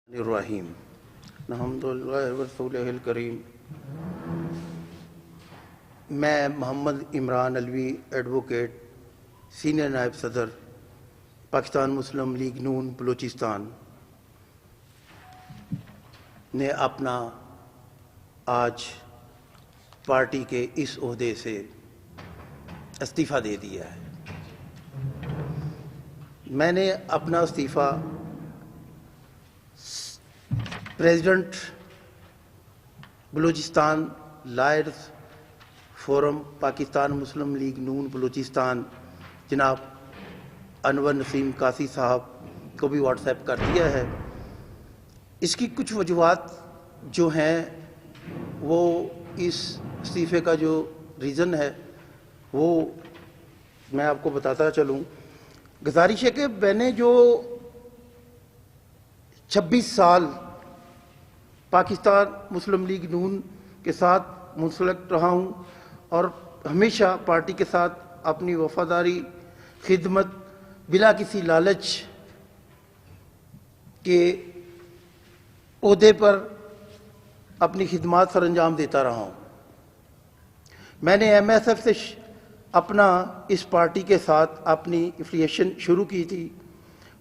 الرحیم الحمدللہ ورسولہ الکریم۔ میں محمد عمران علوی ایڈوکیٹ، سینئر نائب صدر پاکستان مسلم لیگ نون بلوچستان نے اپنا آج پارٹی کے اس عہدے سے استعفیٰ دے دیا ہے۔ میں نے اپنا استعفیٰ president Balochistan lawyers forum Pakistan Muslim League Noon Balochistan جناب انور نسیم قاسی صاحب کو بھی واٹس ایپ کر دیا ہے۔ اس کی کچھ وجوہات جو ہیں وہ اس استعفے کا جو ریزن ہے وہ میں آپ کو بتاتا چلوں۔ گزارش ہے کہ میں نے جو 26 سال پاکستان مسلم لیگ نون کے ساتھ منسلک رہا ہوں اور ہمیشہ پارٹی کے ساتھ اپنی وفاداری خدمت بلا کسی لالچ کے عہدے پر اپنی خدمات سر انجام دیتا رہا ہوں۔ میں نے ایم ایس ایف سے اپنا اس پارٹی کے ساتھ اپنی افیلیشن شروع کی تھی۔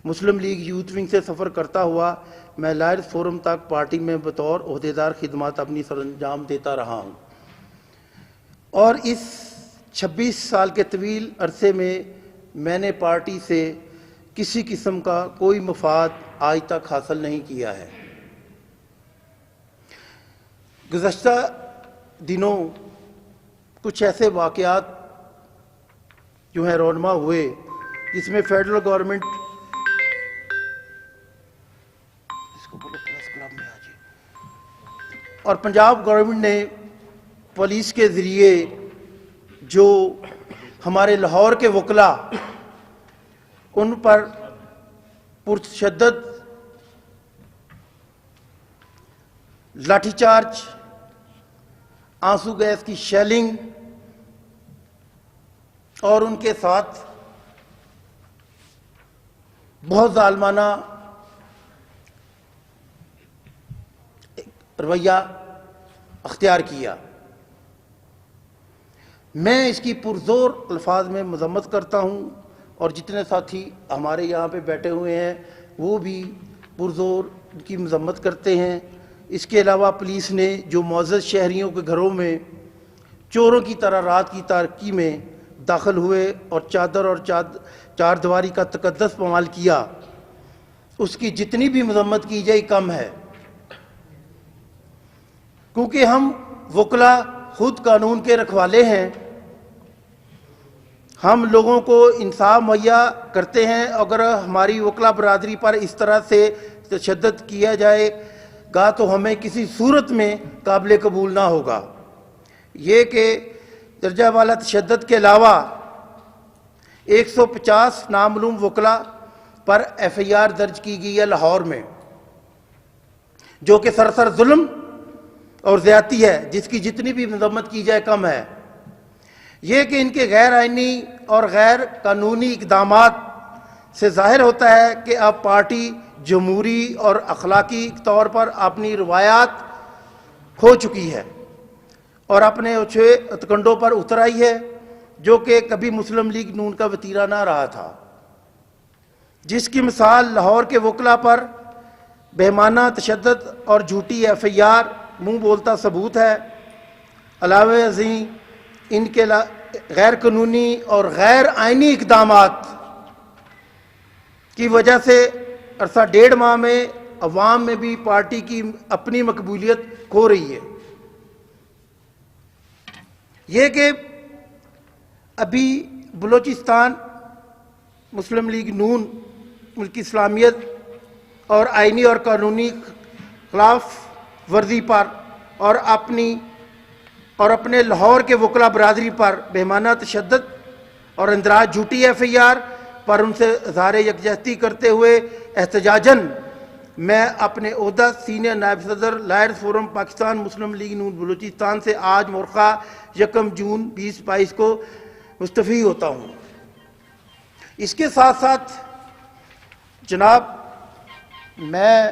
مسلم لیگ یوتھ ونگ سے سفر کرتا ہوا میں لائرز فورم تک پارٹی میں بطور عہدیدار خدمات اپنی سر انجام دیتا رہا ہوں، اور اس 26 سال کے طویل عرصے میں نے پارٹی سے کسی قسم کا کوئی مفاد آج تک حاصل نہیں کیا ہے۔ گزشتہ دنوں کچھ ایسے واقعات جو ہیں رونما ہوئے جس میں فیڈرل گورنمنٹ اور پنجاب گورنمنٹ نے پولیس کے ذریعے جو ہمارے لاہور کے وکلاء ان پر پرتشدد لاٹھی چارج، آنسو گیس کی شیلنگ اور ان کے ساتھ بہت ظالمانہ رویہ اختیار کیا، میں اس کی پرزور الفاظ میں مذمت کرتا ہوں، اور جتنے ساتھی ہمارے یہاں پہ بیٹھے ہوئے ہیں وہ بھی پرزور کی مذمت کرتے ہیں۔ اس کے علاوہ پولیس نے جو معزز شہریوں کے گھروں میں چوروں کی طرح رات کی تاریکی میں داخل ہوئے اور چادر اور چار دیواری کا تقدس پامال کیا، اس کی جتنی بھی مذمت کی جائے کم ہے، کیونکہ ہم وکلاء خود قانون کے رکھوالے ہیں۔ ہم لوگوں کو انصاف مہیا کرتے ہیں، اگر ہماری وکلاء برادری پر اس طرح سے تشدد کیا جائے گا تو ہمیں کسی صورت میں قابل قبول نہ ہوگا۔ یہ کہ درجہ والا تشدد کے علاوہ 150 نامعلوم وکلاء پر ایف آئی آر درج کی گئی ہے لاہور میں، جو کہ سراسر ظلم اور زیادتی ہے، جس کی جتنی بھی مذمت کی جائے کم ہے۔ یہ کہ ان کے غیر آئینی اور غیر قانونی اقدامات سے ظاہر ہوتا ہے کہ اب پارٹی جمہوری اور اخلاقی طور پر اپنی روایات کھو چکی ہے اور اپنے اونچے کنڈوں پر اتر آئی ہے، جو کہ کبھی مسلم لیگ نون کا وتیرہ نہ رہا تھا، جس کی مثال لاہور کے وکلاء پر بہیمانہ تشدد اور جھوٹی ایف آئی آر منہ بولتا ثبوت ہے۔ علاوہ ازیں ان کے غیر قانونی اور غیر آئینی اقدامات کی وجہ سے عرصہ 1.5 ماہ میں عوام میں بھی پارٹی کی اپنی مقبولیت کھو رہی ہے۔ یہ کہ ابھی بلوچستان مسلم لیگ نون ملکی اسلامیت اور آئینی اور قانونی خلاف ورزی پر اور اپنے لاہور کے وکلاء برادری پر بہیمانہ تشدد اور اندراج جھوٹی ایف آئی آر پر ان سے اظہار یکجہتی کرتے ہوئے احتجاجاً میں اپنے عہدہ سینئر نائب صدر لائرز فورم پاکستان مسلم لیگ نون بلوچستان سے آج مورخہ 1 جون 2022 کو مستعفی ہوتا ہوں۔ اس کے ساتھ ساتھ جناب میں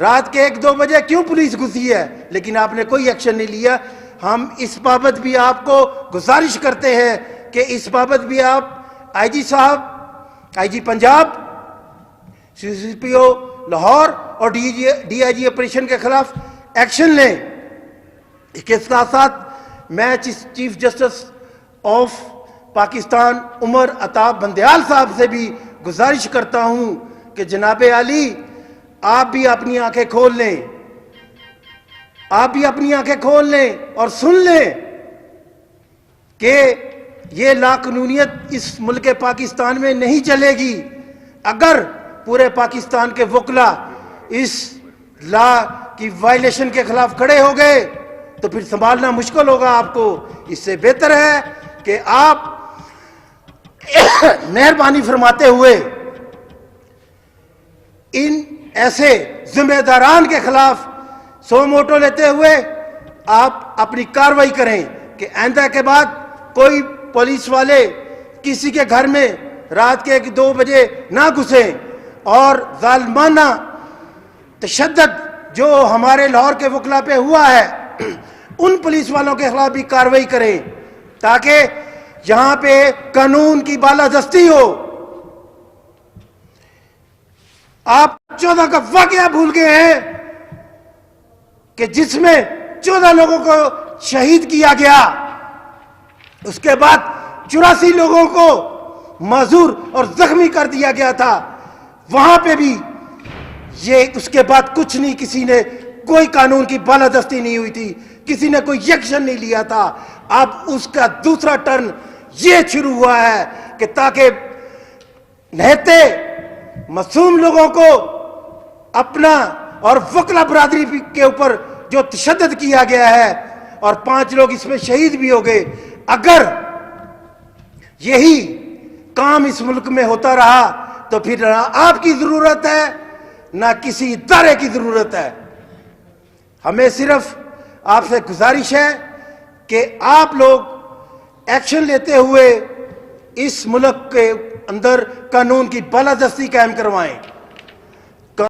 رات کے 1-2 بجے کیوں پولیس گھسی ہے، لیکن آپ نے کوئی ایکشن نہیں لیا۔ ہم اس بابت بھی آپ کو گزارش کرتے ہیں کہ اس بابت بھی آپ آئی جی صاحب، آئی جی پنجاب، سی پی او لاہور اور ڈی آئی جی آپریشن کے خلاف ایکشن لیں۔ اس کے ساتھ ساتھ میں چیف جسٹس آف پاکستان عمر عطاب بندیال صاحب سے بھی گزارش کرتا ہوں کہ جناب عالی آپ بھی اپنی آنکھیں کھول لیں، آپ بھی اپنی آنکھیں کھول لیں اور سن لیں کہ یہ لاقانونیت اس ملک پاکستان میں نہیں چلے گی۔ اگر پورے پاکستان کے وکلا اس لا کی وائلیشن کے خلاف کھڑے ہو گئے تو پھر سنبھالنا مشکل ہوگا آپ کو۔ اس سے بہتر ہے کہ آپ مہربانی فرماتے ہوئے ان ایسے ذمہ داران کے خلاف سو موٹو لیتے ہوئے آپ اپنی کارروائی کریں کہ آئندہ کے بعد کوئی پولیس والے کسی کے گھر میں رات کے 1-2 بجے نہ گھسیں، اور ظالمانہ تشدد جو ہمارے لاہور کے وکلا پہ ہوا ہے ان پولیس والوں کے خلاف بھی کارروائی کریں تاکہ یہاں پہ قانون کی بالادستی ہو۔ آپ 14 کا واقعہ بھول گئے ہیں کہ جس میں 14 لوگوں کو شہید کیا گیا، اس کے بعد 84 لوگوں کو معذور اور زخمی کر دیا گیا تھا۔ وہاں پہ بھی یہ اس کے بعد کچھ نہیں، کسی نے کوئی قانون کی بالادستی نہیں ہوئی تھی، کسی نے کوئی ایکشن نہیں لیا تھا۔ اب اس کا دوسرا ٹرن یہ شروع ہوا ہے کہ تاکہ نہتے معصوم لوگوں کو اپنا اور وکلا برادری کے اوپر جو تشدد کیا گیا ہے، اور 5 لوگ اس میں شہید بھی ہو گئے، اگر یہی کام اس ملک میں ہوتا رہا تو پھر نہ آپ کی ضرورت ہے نہ کسی ادارے کی ضرورت ہے۔ ہمیں صرف آپ سے گزارش ہے کہ آپ لوگ ایکشن لیتے ہوئے اس ملک کے اندر قانون کی بالادستی قائم کروائیں۔